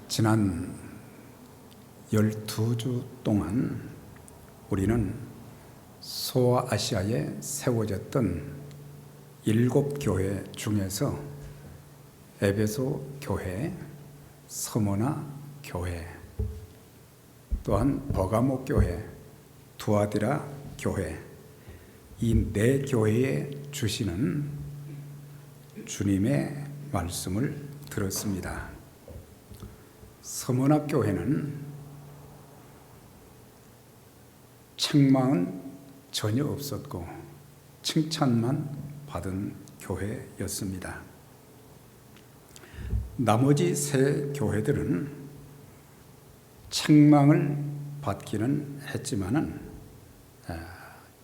지난 12주 동안 우리는 소아시아에 세워졌던 7교회 중에서 에베소 교회, 스무나 교회, 또한 버가모 교회, 두아디라 교회, 이 4교회에 주시는 주님의 말씀을 들었습니다. 스무나 교회는 책망은 전혀 없었고 칭찬만 받은 교회였습니다. 나머지 3 교회들은 책망을 받기는 했지만은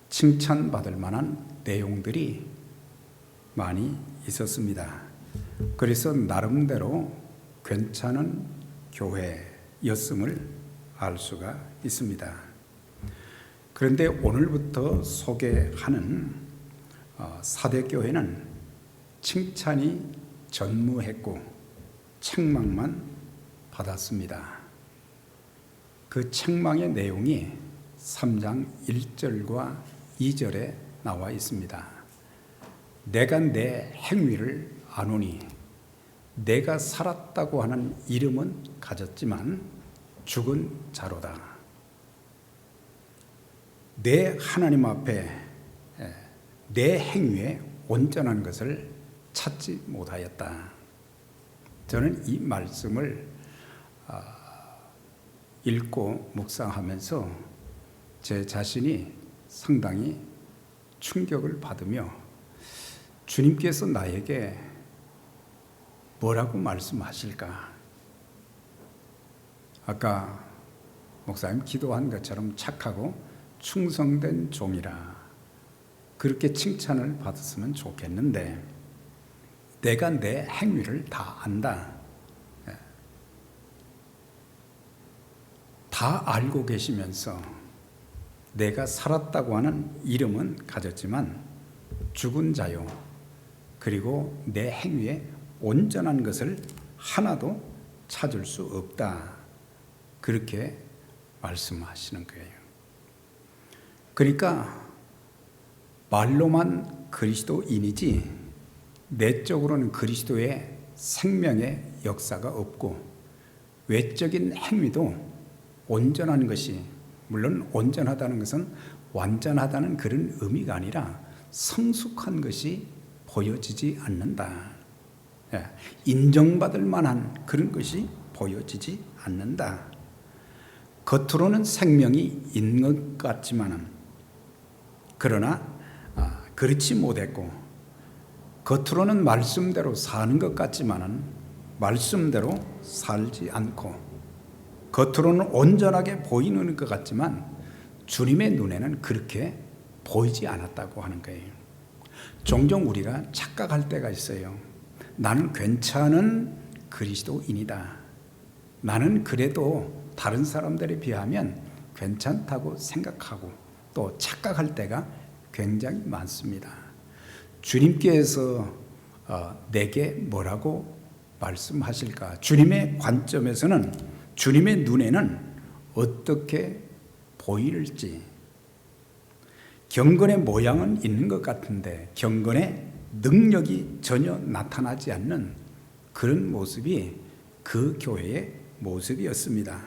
칭찬받을 만한 내용들이 많이 있었습니다. 그래서 나름대로 괜찮은 교회였음을 알 수가 있습니다. 그런데 오늘부터 소개하는 4대 교회는 칭찬이 전무했고 책망만 받았습니다. 그 책망의 내용이 3장 1절과 2절에 나와 있습니다. 내가 내 행위를 아노니 내가 살았다고 하는 이름은 가졌지만 죽은 자로다. 내 하나님 앞에 내 행위에 온전한 것을 찾지 못하였다. 저는 이 말씀을 읽고 묵상하면서 제 자신이 상당히 충격을 받으며 주님께서 나에게 뭐라고 말씀하실까? 아까 목사님 기도한 것처럼 착하고 충성된 종이라 그렇게 칭찬을 받았으면 좋겠는데 내가 내 행위를 다 안다. 다 알고 계시면서 내가 살았다고 하는 이름은 가졌지만 죽은 자요. 그리고 내 행위에 온전한 것을 하나도 찾을 수 없다. 그렇게 말씀하시는 거예요. 그러니까 말로만 그리스도인이지 내적으로는 그리스도의 생명의 역사가 없고 외적인 행위도 온전한 것이, 물론 온전하다는 것은 완전하다는 그런 의미가 아니라 성숙한 것이 보여지지 않는다. 인정받을 만한 그런 것이 보여지지 않는다. 겉으로는 생명이 있는 것 같지만은 그러나 그렇지 못했고 겉으로는 말씀대로 사는 것 같지만은 말씀대로 살지 않고 겉으로는 온전하게 보이는 것 같지만 주님의 눈에는 그렇게 보이지 않았다고 하는 거예요. 종종 우리가 착각할 때가 있어요. 나는 괜찮은 그리스도인이다. 나는 그래도 다른 사람들에 비하면 괜찮다고 생각하고 또 착각할 때가 굉장히 많습니다. 주님께서 내게 뭐라고 말씀하실까? 주님의 관점에서는, 주님의 눈에는 어떻게 보일지, 경건의 모양은 있는 것 같은데 경건의 능력이 전혀 나타나지 않는 그런 모습이 그 교회의 모습이었습니다.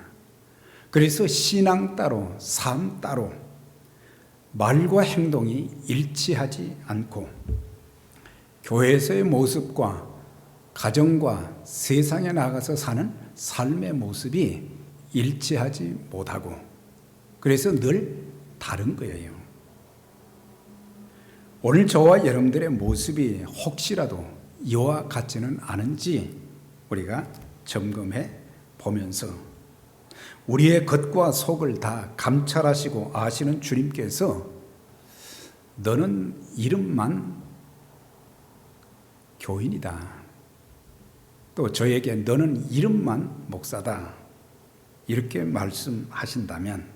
그래서 신앙 따로 삶 따로 말과 행동이 일치하지 않고 교회에서의 모습과 가정과 세상에 나가서 사는 삶의 모습이 일치하지 못하고 그래서 늘 다른 거예요. 오늘 저와 여러분들의 모습이 혹시라도 이와 같지는 않은지 우리가 점검해 보면서 우리의 겉과 속을 다 감찰하시고 아시는 주님께서 너는 이름만 교인이다. 또 저에게 너는 이름만 목사다. 이렇게 말씀하신다면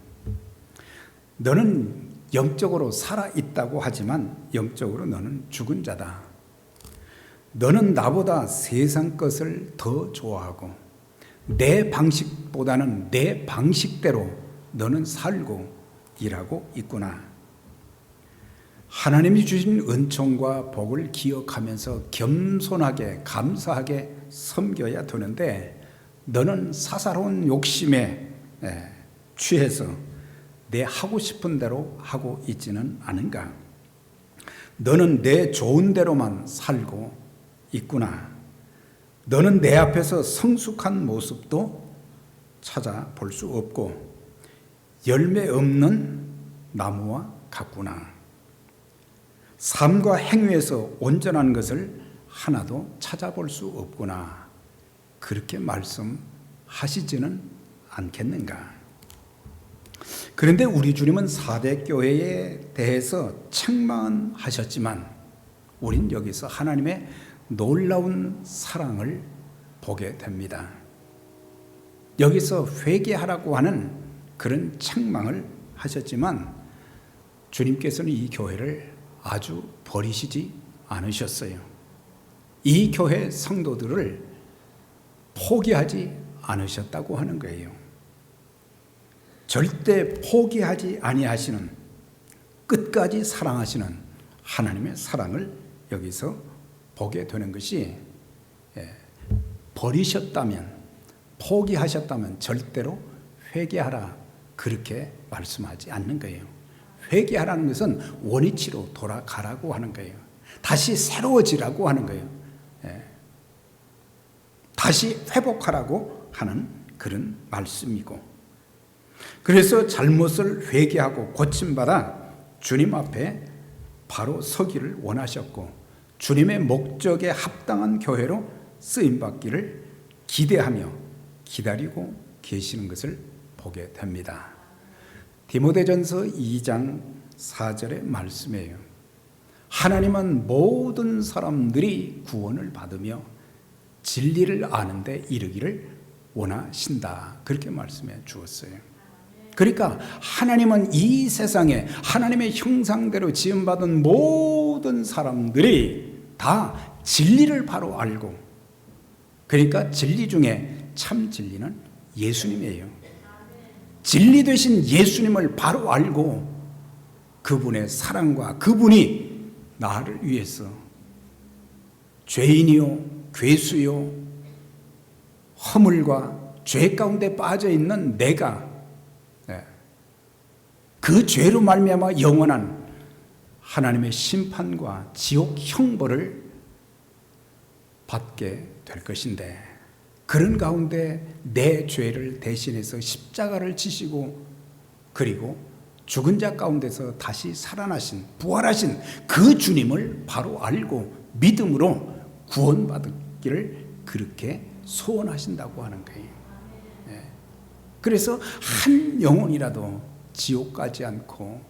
너는 영적으로 살아있다고 하지만 영적으로 너는 죽은 자다. 너는 나보다 세상 것을 더 좋아하고 내 방식보다는 내 방식대로 너는 살고 일하고 있구나. 하나님이 주신 은총과 복을 기억하면서 겸손하게 감사하게 섬겨야 되는데 너는 사사로운 욕심에 취해서 내 하고 싶은 대로 하고 있지는 않은가? 너는 내 좋은 대로만 살고 있구나. 너는 내 앞에서 성숙한 모습도 찾아볼 수 없고 열매 없는 나무와 같구나. 삶과 행위에서 온전한 것을 하나도 찾아볼 수 없구나. 그렇게 말씀하시지는 않겠는가? 그런데 우리 주님은 4대 교회에 대해서 책망은 하셨지만 우린 여기서 하나님의 놀라운 사랑을 보게 됩니다. 여기서 회개하라고 하는 그런 책망을 하셨지만 주님께서는 이 교회를 아주 버리시지 않으셨어요. 이 교회 성도들을 포기하지 않으셨다고 하는 거예요. 절대 포기하지 아니하시는, 끝까지 사랑하시는 하나님의 사랑을 여기서 보게 되는 것이, 버리셨다면, 포기하셨다면 절대로 회개하라 그렇게 말씀하지 않는 거예요. 회개하라는 것은 원위치로 돌아가라고 하는 거예요. 다시 새로워지라고 하는 거예요. 다시 회복하라고 하는 그런 말씀이고, 그래서 잘못을 회개하고 고침받아 주님 앞에 바로 서기를 원하셨고 주님의 목적에 합당한 교회로 쓰임받기를 기대하며 기다리고 계시는 것을 보게 됩니다. 디모데전서 2장 4절의 말씀이에요. 하나님은 모든 사람들이 구원을 받으며 진리를 아는 데 이르기를 원하신다. 그렇게 말씀해 주었어요. 그러니까 하나님은 이 세상에 하나님의 형상대로 지음받은 모든 사람들이 다 진리를 바로 알고, 그러니까 진리 중에 참 진리는 예수님이에요. 진리 되신 예수님을 바로 알고 그분의 사랑과 그분이 나를 위해서 죄인이요 괴수요 허물과 죄 가운데 빠져 있는 내가 그 죄로 말미암아 영원한 하나님의 심판과 지옥 형벌을 받게 될 것인데, 그런 가운데 내 죄를 대신해서 십자가를 지시고 그리고 죽은 자 가운데서 다시 살아나신 부활하신 그 주님을 바로 알고 믿음으로 구원받기를 그렇게 소원하신다고 하는 거예요. 그래서 한 영혼이라도 지옥 가지 않고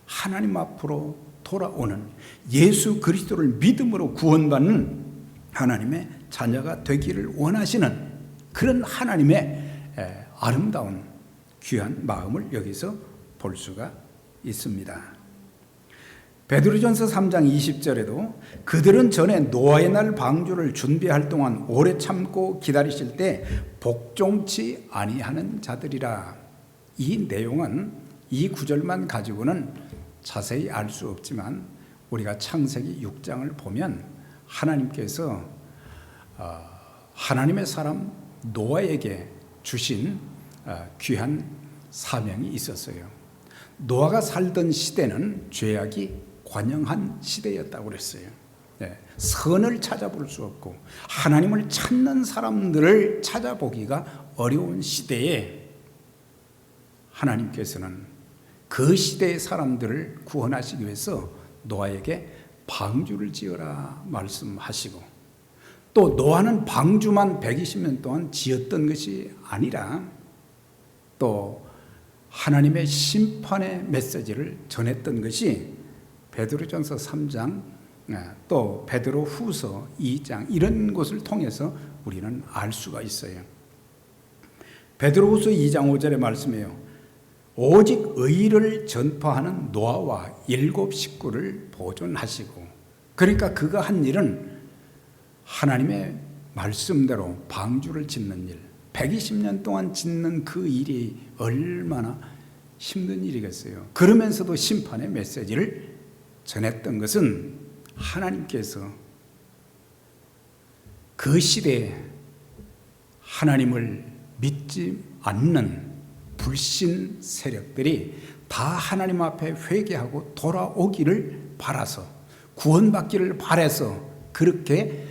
하나님 앞으로 돌아오는 예수 그리스도를 믿음으로 구원받는 하나님의 자녀가 되기를 원하시는 그런 하나님의 아름다운 귀한 마음을 여기서 볼 수가 있습니다. 베드로전서 3장 20절에도 그들은 전에 노아의 날 방주를 준비할 동안 오래 참고 기다리실 때 복종치 아니하는 자들이라. 이 내용은 이 구절만 가지고는 자세히 알 수 없지만 우리가 창세기 6장을 보면 하나님께서 하나님의 사람 노아에게 주신 귀한 사명이 있었어요. 노아가 살던 시대는 죄악이 관영한 시대였다고 그랬어요. 선을 찾아볼 수 없고 하나님을 찾는 사람들을 찾아보기가 어려운 시대에 하나님께서는 그 시대의 사람들을 구원하시기 위해서 노아에게 방주를 지어라 말씀하시고, 또 노아는 방주만 120년 동안 지었던 것이 아니라 또 하나님의 심판의 메시지를 전했던 것이 베드로전서 3장 또 베드로후서 2장 이런 것을 통해서 우리는 알 수가 있어요. 베드로후서 2장 5절의 말씀이에요. 오직 의를 전파하는 노아와 7 식구를 보존하시고, 그러니까 그가 한 일은 하나님의 말씀대로 방주를 짓는 일, 120년 동안 짓는 그 일이 얼마나 힘든 일이겠어요. 그러면서도 심판의 메시지를 전했던 것은 하나님께서 그 시대에 하나님을 믿지 않는 불신 세력들이 다 하나님 앞에 회개하고 돌아오기를 바라서, 구원받기를 바라서 그렇게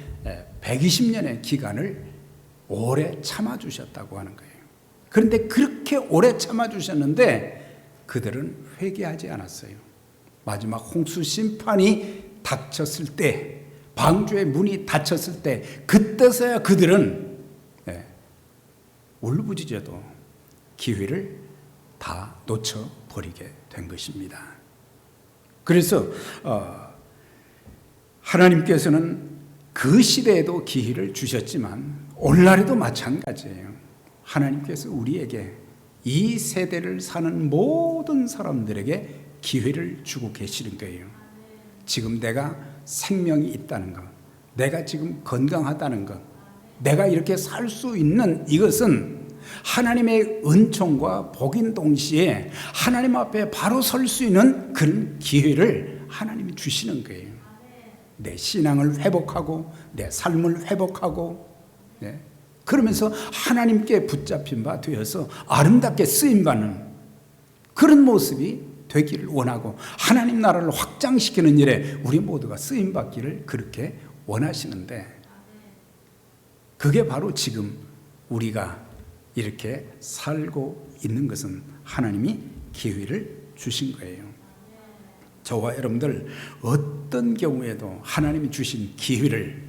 120년의 기간을 오래 참아주셨다고 하는 거예요. 그런데 그렇게 오래 참아주셨는데 그들은 회개하지 않았어요. 마지막 홍수 심판이 닥쳤을 때, 방주의 문이 닫혔을 때, 그때서야 그들은 울부짖어도 기회를 다 놓쳐버리게 된 것입니다. 그래서 하나님께서는 그 시대에도 기회를 주셨지만 오늘날에도 마찬가지예요. 하나님께서 우리에게, 이 세대를 사는 모든 사람들에게 기회를 주고 계시는 거예요. 지금 내가 생명이 있다는 것, 내가 지금 건강하다는 것, 내가 이렇게 살 수 있는 이것은 하나님의 은총과 복인 동시에 하나님 앞에 바로 설 수 있는 그런 기회를 하나님이 주시는 거예요. 내 신앙을 회복하고 내 삶을 회복하고, 그러면서 하나님께 붙잡힌 바 되어서 아름답게 쓰임받는 그런 모습이 되기를 원하고, 하나님 나라를 확장시키는 일에 우리 모두가 쓰임받기를 그렇게 원하시는데, 그게 바로 지금 우리가 이렇게 살고 있는 것은 하나님이 기회를 주신 거예요. 저와 여러분들 어떤 경우에도 하나님이 주신 기회를,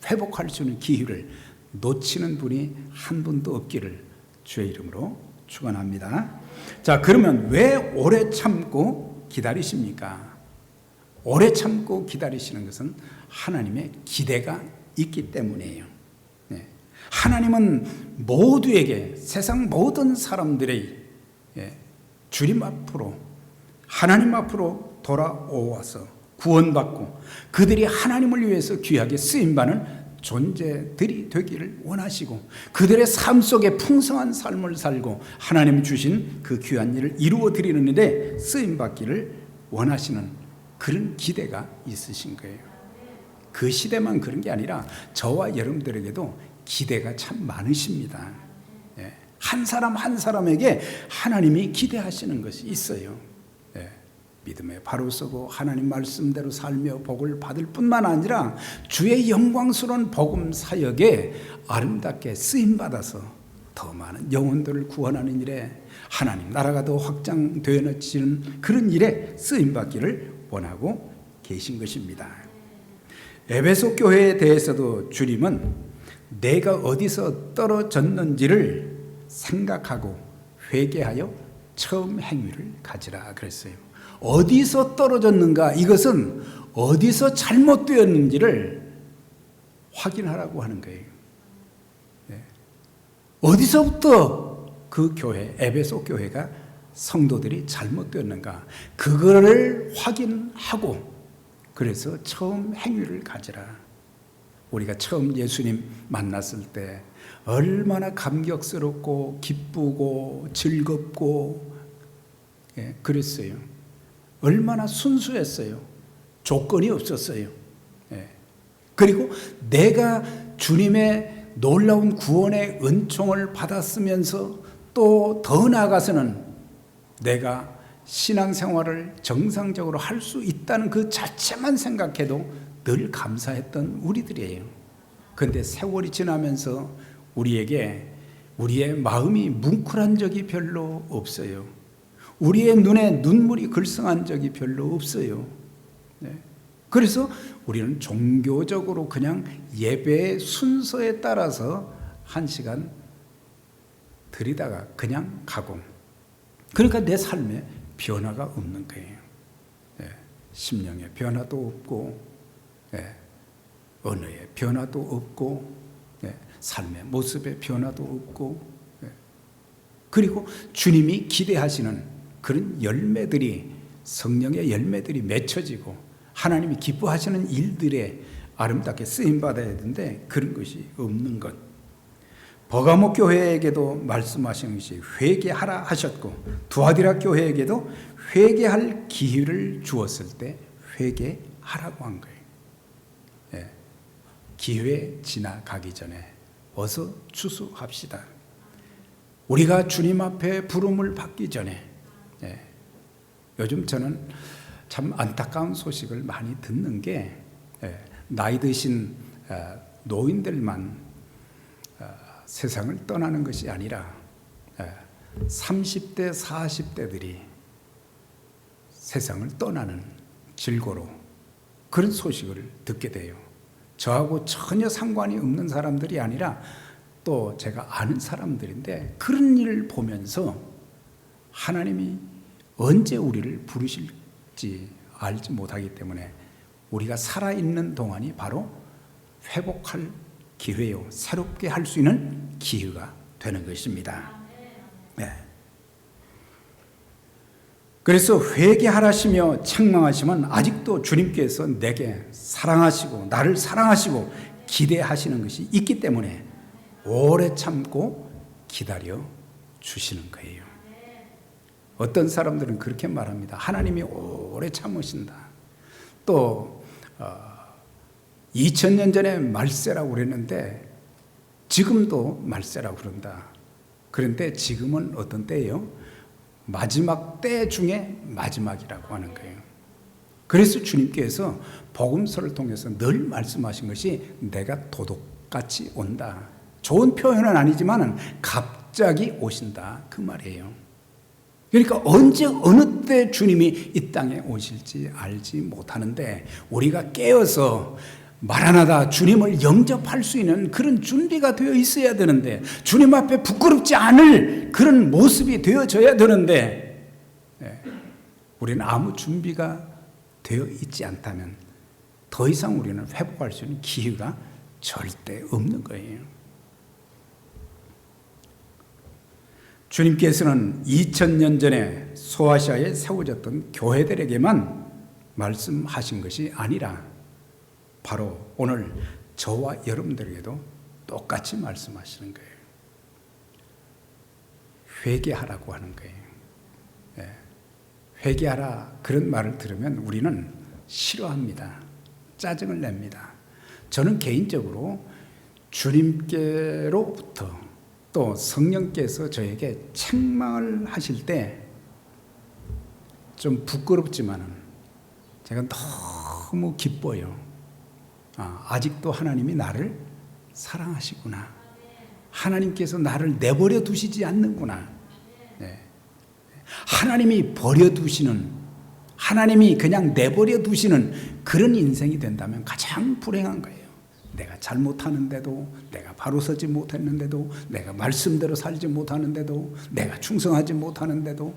회복할 수 있는 기회를 놓치는 분이 한 분도 없기를 주의 이름으로 축원합니다. 자, 그러면 왜 오래 참고 기다리십니까? 오래 참고 기다리시는 것은 하나님의 기대가 있기 때문이에요. 하나님은 모두에게, 세상 모든 사람들의 주님 앞으로, 하나님 앞으로 돌아오아서 구원받고 그들이 하나님을 위해서 귀하게 쓰임받는 존재들이 되기를 원하시고, 그들의 삶 속에 풍성한 삶을 살고 하나님이 주신 그 귀한 일을 이루어 드리는 일에 쓰임받기를 원하시는 그런 기대가 있으신 거예요. 그 시대만 그런 게 아니라 저와 여러분들에게도 기대가 참 많으십니다. 한 사람 한 사람에게 하나님이 기대하시는 것이 있어요. 믿음에 바로 서고 하나님 말씀대로 살며 복을 받을 뿐만 아니라 주의 영광스러운 복음 사역에 아름답게 쓰임받아서 더 많은 영혼들을 구원하는 일에, 하나님 나라가 더 확장되어지는 그런 일에 쓰임받기를 원하고 계신 것입니다. 에베소 교회에 대해서도 주님은 내가 어디서 떨어졌는지를 생각하고 회개하여 처음 행위를 가지라 그랬어요. 어디서 떨어졌는가, 이것은 어디서 잘못되었는지를 확인하라고 하는 거예요. 어디서부터 그 교회, 에베소 교회가 성도들이 잘못되었는가, 그거를 확인하고 그래서 처음 행위를 가지라. 우리가 처음 예수님 만났을 때 얼마나 감격스럽고 기쁘고 즐겁고 그랬어요. 얼마나 순수했어요. 조건이 없었어요. 그리고 내가 주님의 놀라운 구원의 은총을 받았으면서 또 더 나아가서는 내가 신앙생활을 정상적으로 할 수 있다는 그 자체만 생각해도 늘 감사했던 우리들이에요. 그런데 세월이 지나면서 우리에게 우리의 마음이 뭉클한 적이 별로 없어요. 우리의 눈에 눈물이 글썽한 적이 별로 없어요. 그래서 우리는 종교적으로 그냥 예배의 순서에 따라서 1시간 드리다가 그냥 가고, 그러니까 내 삶에 변화가 없는 거예요. 심령의 변화도 없고, 언어의 변화도 없고, 삶의 모습의 변화도 없고, 그리고 주님이 기대하시는 그런 열매들이, 성령의 열매들이 맺혀지고 하나님이 기뻐하시는 일들에 아름답게 쓰임받아야 되는데 그런 것이 없는 것. 버가모 교회에게도 말씀하신 것이 회개하라 하셨고, 두아디라 교회에게도 회개할 기회를 주었을 때 회개하라고 한 거예요. 예. 기회 지나가기 전에 어서 추수합시다. 우리가 주님 앞에 부름을 받기 전에, 예. 요즘 저는 참 안타까운 소식을 많이 듣는 게, 예. 나이 드신 노인들만 세상을 떠나는 것이 아니라 30대, 40대들이 세상을 떠나는 질고로 그런 소식을 듣게 돼요. 저하고 전혀 상관이 없는 사람들이 아니라 또 제가 아는 사람들인데, 그런 일을 보면서 하나님이 언제 우리를 부르실지 알지 못하기 때문에 우리가 살아있는 동안이 바로 회복할 기회요, 새롭게 할 수 있는 기회가 되는 것입니다. 네. 그래서 회개하라시며 책망하시면 아직도 주님께서 내게 사랑하시고 나를 사랑하시고 기대하시는 것이 있기 때문에 오래 참고 기다려 주시는 거예요. 어떤 사람들은 그렇게 말합니다. 하나님이 오래 참으신다. 또 2000년 전에 말세라고 그랬는데 지금도 말세라고 그런다. 그런데 지금은 어떤 때예요? 마지막 때 중에 마지막이라고 하는 거예요. 그래서 주님께서 복음서를 통해서 늘 말씀하신 것이 내가 도둑같이 온다. 좋은 표현은 아니지만 갑자기 오신다, 그 말이에요. 그러니까 언제 어느 때 주님이 이 땅에 오실지 알지 못하는데 우리가 깨어서 마라나다, 주님을 영접할 수 있는 그런 준비가 되어 있어야 되는데, 주님 앞에 부끄럽지 않을 그런 모습이 되어져야 되는데, 우리는 아무 준비가 되어 있지 않다면 더 이상 우리는 회복할 수 있는 기회가 절대 없는 거예요. 주님께서는 2000년 전에 소아시아에 세워졌던 교회들에게만 말씀하신 것이 아니라 바로 오늘 저와 여러분들에게도 똑같이 말씀하시는 거예요. 회개하라고 하는 거예요. 예. 회개하라, 그런 말을 들으면 우리는 싫어합니다. 짜증을 냅니다. 저는 개인적으로 주님께로부터 또 성령께서 저에게 책망을 하실 때 좀 부끄럽지만은 제가 너무 기뻐요. 아직도 하나님이 나를 사랑하시구나. 하나님께서 나를 내버려 두시지 않는구나. 네. 하나님이 버려두시는, 하나님이 그냥 내버려 두시는 그런 인생이 된다면 가장 불행한 거예요. 내가 잘못하는데도, 내가 바로 서지 못했는데도, 내가 말씀대로 살지 못하는데도, 내가 충성하지 못하는데도,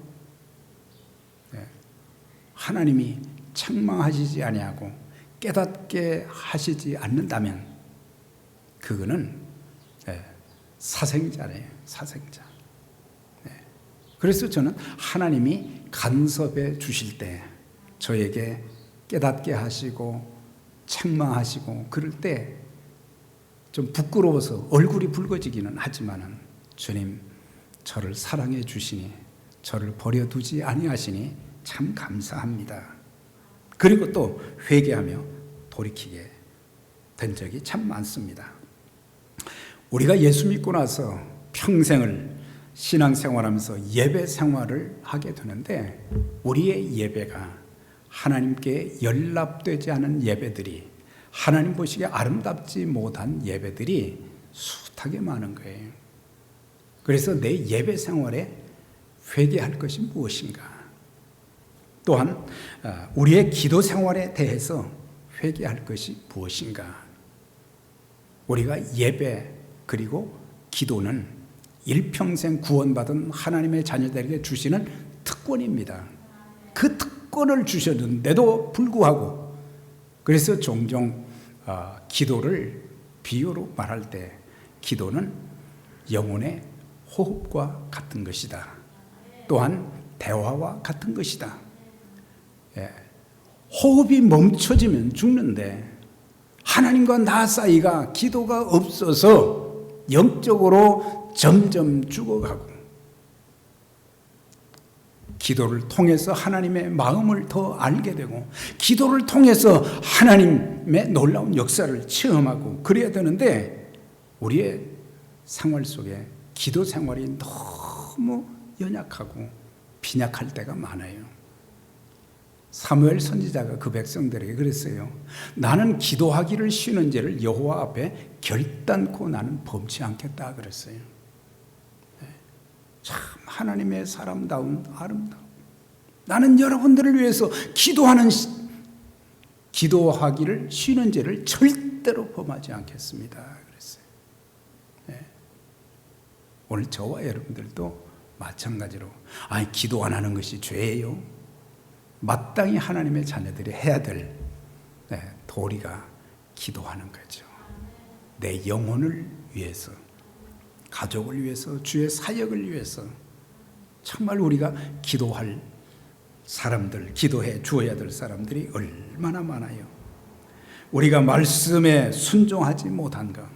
네. 하나님이 책망하시지 아니하고 깨닫게 하시지 않는다면 그거는 사생자래요. 사생자. 그래서 저는 하나님이 간섭해 주실 때 저에게 깨닫게 하시고 책망하시고 그럴 때 좀 부끄러워서 얼굴이 붉어지기는 하지만은, 주님 저를 사랑해 주시니, 저를 버려두지 아니하시니 참 감사합니다. 그리고 또 회개하며 돌이키게 된 적이 참 많습니다. 우리가 예수 믿고 나서 평생을 신앙생활하면서 예배 생활을 하게 되는데, 우리의 예배가 하나님께 연락되지 않은 예배들이, 하나님 보시기에 아름답지 못한 예배들이 숱하게 많은 거예요. 그래서 내 예배 생활에 회개할 것이 무엇인가? 또한 우리의 기도 생활에 대해서 회개할 것이 무엇인가? 우리가 예배 그리고 기도는 일평생 구원받은 하나님의 자녀들에게 주시는 특권입니다. 그 특권을 주셨는데도 불구하고, 그래서 종종 기도를 비유로 말할 때 기도는 영혼의 호흡과 같은 것이다. 또한 대화와 같은 것이다. 호흡이 멈춰지면 죽는데 하나님과 나 사이가 기도가 없어서 영적으로 점점 죽어가고, 기도를 통해서 하나님의 마음을 더 알게 되고, 기도를 통해서 하나님의 놀라운 역사를 체험하고 그래야 되는데, 우리의 생활 속에 기도 생활이 너무 연약하고 빈약할 때가 많아요. 사무엘 선지자가 그 백성들에게 그랬어요. 나는 기도하기를 쉬는 죄를 여호와 앞에 결단코 나는 범치 않겠다 그랬어요. 참 하나님의 사람다운 아름다움. 나는 여러분들을 위해서 기도하기를 쉬는 죄를 절대로 범하지 않겠습니다 그랬어요. 오늘 저와 여러분들도 마찬가지로, 아니 기도 안 하는 것이 죄예요? 마땅히 하나님의 자녀들이 해야 될 도리가 기도하는 거죠. 내 영혼을 위해서, 가족을 위해서, 주의 사역을 위해서 정말 우리가 기도할 사람들, 기도해 주어야 될 사람들이 얼마나 많아요. 우리가 말씀에 순종하지 못한 것,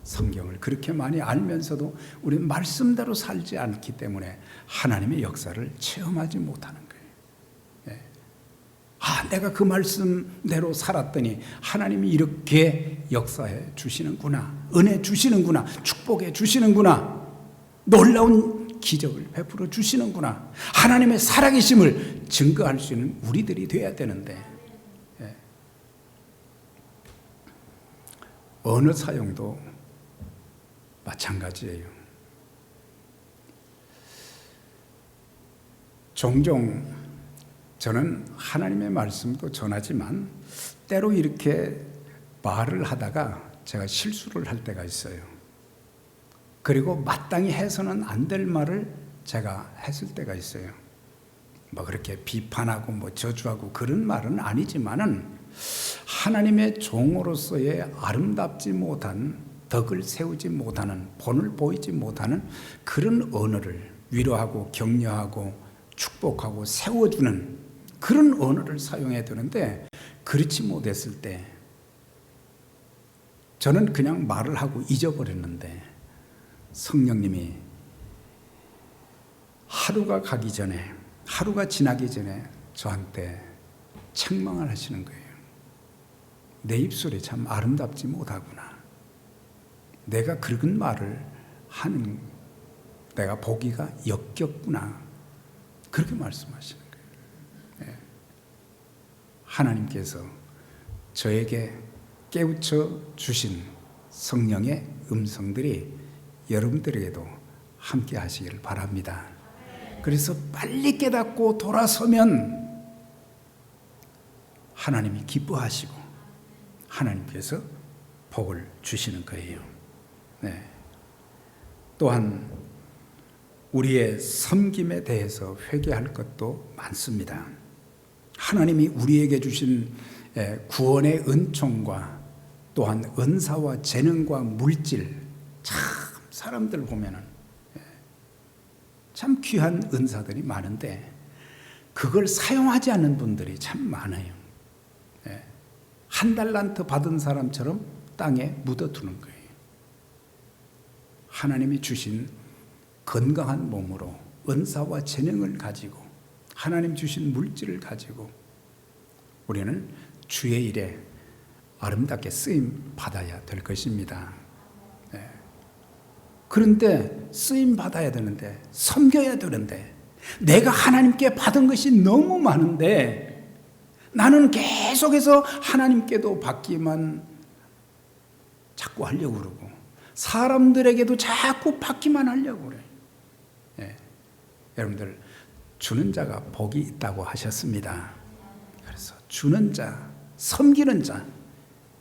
성경을 그렇게 많이 알면서도 우리는 말씀대로 살지 않기 때문에 하나님의 역사를 체험하지 못하는 거예요. 내가 그 말씀대로 살았더니 하나님이 이렇게 역사해 주시는구나, 은혜 주시는구나, 축복해 주시는구나, 놀라운 기적을 베풀어 주시는구나, 하나님의 살아계심을 증거할 수 있는 우리들이 돼야 되는데, 언어 사용도 마찬가지예요. 종종 저는 하나님의 말씀도 전하지만 때로 이렇게 말을 하다가 제가 실수를 할 때가 있어요. 그리고 마땅히 해서는 안 될 말을 제가 했을 때가 있어요. 뭐 그렇게 비판하고 저주하고 그런 말은 아니지만은 하나님의 종으로서의 아름답지 못한, 덕을 세우지 못하는, 본을 보이지 못하는 그런 언어를, 위로하고 격려하고 축복하고 세워주는 그런 언어를 사용해야 되는데, 그렇지 못했을 때 저는 그냥 말을 하고 잊어버렸는데, 성령님이 하루가 가기 전에, 하루가 지나기 전에 저한테 책망을 하시는 거예요. 내 입술이 참 아름답지 못하구나, 내가 그런 말을 하는 내가 보기가 역겹구나, 그렇게 말씀하시는 거예요. 하나님께서 저에게 깨우쳐 주신 성령의 음성들이 여러분들에게도 함께 하시기를 바랍니다. 그래서 빨리 깨닫고 돌아서면 하나님이 기뻐하시고 하나님께서 복을 주시는 거예요. 또한 우리의 섬김에 대해서 회개할 것도 많습니다. 하나님이 우리에게 주신 구원의 은총과 또한 은사와 재능과 물질, 참 사람들 보면은 참 귀한 은사들이 많은데 그걸 사용하지 않는 분들이 참 많아요. 한 달란트 받은 사람처럼 땅에 묻어두는 거예요. 하나님이 주신 건강한 몸으로 은사와 재능을 가지고, 하나님 주신 물질을 가지고 우리는 주의 일에 아름답게 쓰임 받아야 될 것입니다. 그런데 쓰임 받아야 되는데, 섬겨야 되는데, 내가 하나님께 받은 것이 너무 많은데 나는 계속해서 하나님께도 받기만 자꾸 하려고 그러고 사람들에게도 자꾸 받기만 하려고 그래요. 여러분들, 주는 자가 복이 있다고 하셨습니다. 그래서 주는 자, 섬기는 자,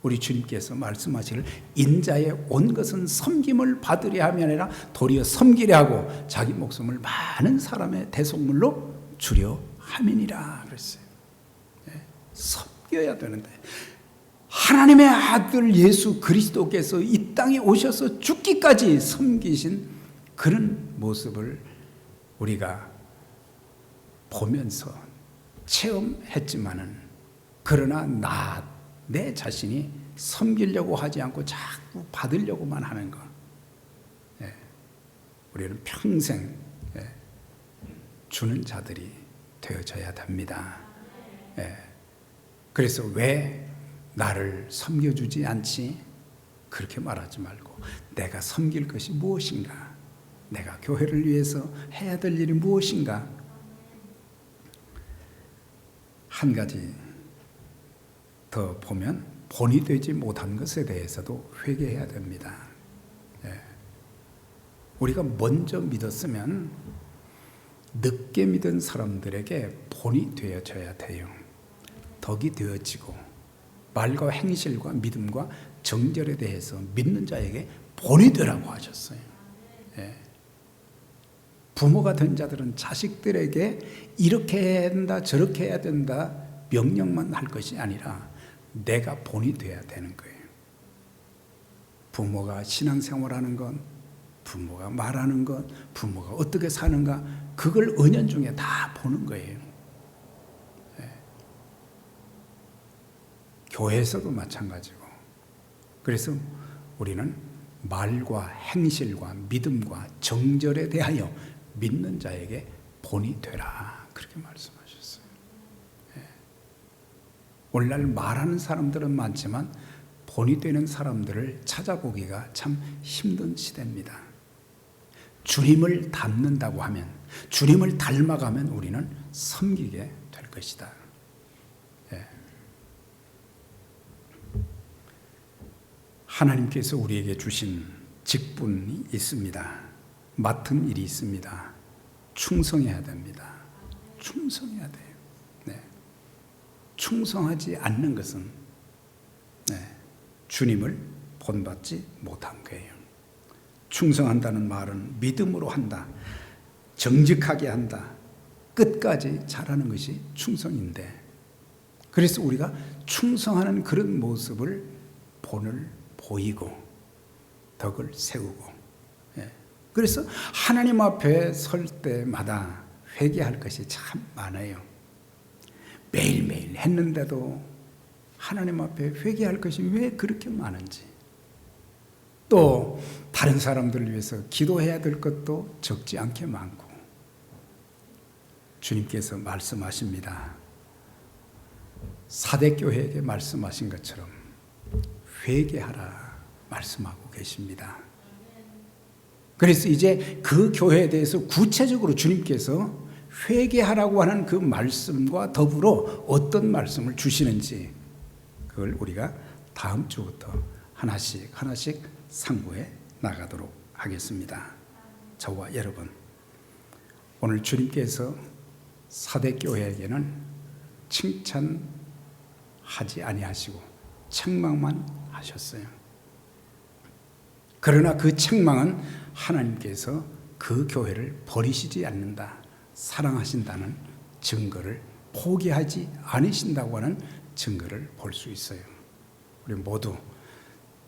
우리 주님께서 말씀하시기를 인자에 온 것은 섬김을 받으려 함이 아니라 도리어 섬기려 하고 자기 목숨을 많은 사람의 대속물로 주려 함이니라 그랬어요. 섬겨야 되는데, 하나님의 아들 예수 그리스도께서 이 땅에 오셔서 죽기까지 섬기신 그런 모습을 우리가 보면서 체험했지만은, 그러나 내 자신이 섬기려고 하지 않고 자꾸 받으려고만 하는 것, 우리는 평생 주는 자들이 되어져야 됩니다. 그래서 왜 나를 섬겨주지 않지? 그렇게 말하지 말고 내가 섬길 것이 무엇인가? 내가 교회를 위해서 해야 될 일이 무엇인가? 한 가지 더 보면 본이 되지 못한 것에 대해서도 회개해야 됩니다. 우리가 먼저 믿었으면 늦게 믿은 사람들에게 본이 되어져야 돼요. 덕이 되어지고 말과 행실과 믿음과 정절에 대해서 믿는 자에게 본이 되라고 하셨어요. 부모가 된 자들은 자식들에게 이렇게 해야 된다, 저렇게 해야 된다 명령만 할 것이 아니라 내가 본이 돼야 되는 거예요. 부모가 신앙생활하는 건, 부모가 말하는 것, 부모가 어떻게 사는가, 그걸 은연중에 다 보는 거예요. 교회에서도 마찬가지고. 그래서 우리는 말과 행실과 믿음과 정절에 대하여 믿는 자에게 본이 되라, 그렇게 말씀하셨어요. 오늘날 말하는 사람들은 많지만 본이 되는 사람들을 찾아보기가 참 힘든 시대입니다. 주님을 닮는다고 하면, 주님을 닮아가면 우리는 섬기게 될 것이다. 하나님께서 우리에게 주신 직분이 있습니다. 맡은 일이 있습니다. 충성해야 됩니다. 충성해야 돼요. 충성하지 않는 것은 주님을 본받지 못한 거예요. 충성한다는 말은 믿음으로 한다, 정직하게 한다, 끝까지 잘하는 것이 충성인데, 그래서 우리가 충성하는 그런 모습을 본을 보이고 덕을 세우고, 그래서 하나님 앞에 설 때마다 회개할 것이 참 많아요. 매일매일 했는데도 하나님 앞에 회개할 것이 왜 그렇게 많은지, 또 다른 사람들을 위해서 기도해야 될 것도 적지 않게 많고, 주님께서 말씀하십니다. 사대교회에게 말씀하신 것처럼 회개하라 말씀하고 계십니다. 그래서 이제 그 교회에 대해서 구체적으로 주님께서 회개하라고 하는 그 말씀과 더불어 어떤 말씀을 주시는지, 그걸 우리가 다음 주부터 하나씩 상고해 나가도록 하겠습니다. 저와 여러분, 오늘 주님께서 사대교회에게는 칭찬하지 아니하시고 책망만 하셨어요. 그러나 그 책망은 하나님께서 그 교회를 버리시지 않는다, 사랑하신다는 증거를, 포기하지 않으신다고 하는 증거를 볼 수 있어요. 우리 모두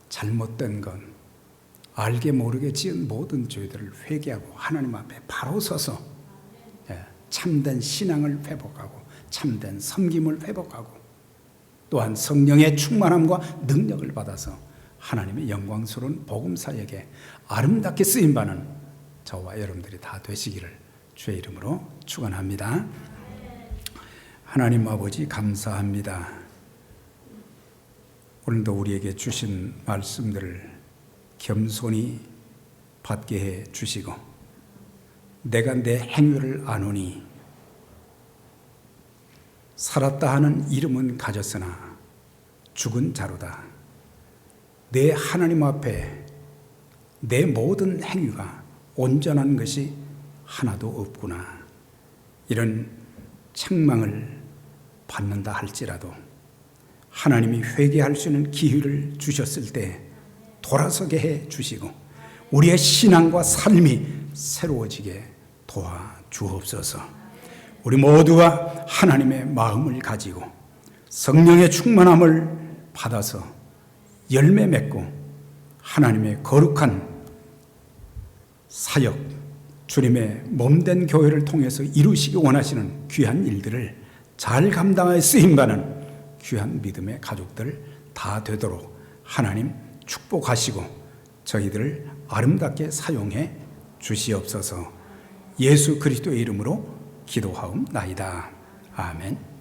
잘못된 건, 알게 모르게 지은 모든 죄들을 회개하고 하나님 앞에 바로 서서 참된 신앙을 회복하고 참된 섬김을 회복하고, 또한 성령의 충만함과 능력을 받아서 하나님의 영광스러운 복음사역에 아름답게 쓰임받는 저와 여러분들이 다 되시기를 주의 이름으로 축원합니다. 하나님 아버지, 감사합니다. 오늘도 우리에게 주신 말씀들을 겸손히 받게 해 주시고, 내가 내 행위를 아노니 살았다 하는 이름은 가졌으나 죽은 자로다. 내 하나님 앞에 내 모든 행위가 온전한 것이 하나도 없구나. 이런 책망을 받는다 할지라도 하나님이 회개할 수 있는 기회를 주셨을 때 돌아서게 해 주시고, 우리의 신앙과 삶이 새로워지게 도와주옵소서. 우리 모두가 하나님의 마음을 가지고 성령의 충만함을 받아서 열매 맺고 하나님의 거룩한 사역, 주님의 몸된 교회를 통해서 이루시기 원하시는 귀한 일들을 잘 감당하여 쓰임받는 귀한 믿음의 가족들 다 되도록 하나님 축복하시고 저희들을 아름답게 사용해 주시옵소서. 예수 그리스도의 이름으로 기도하옵나이다. 아멘.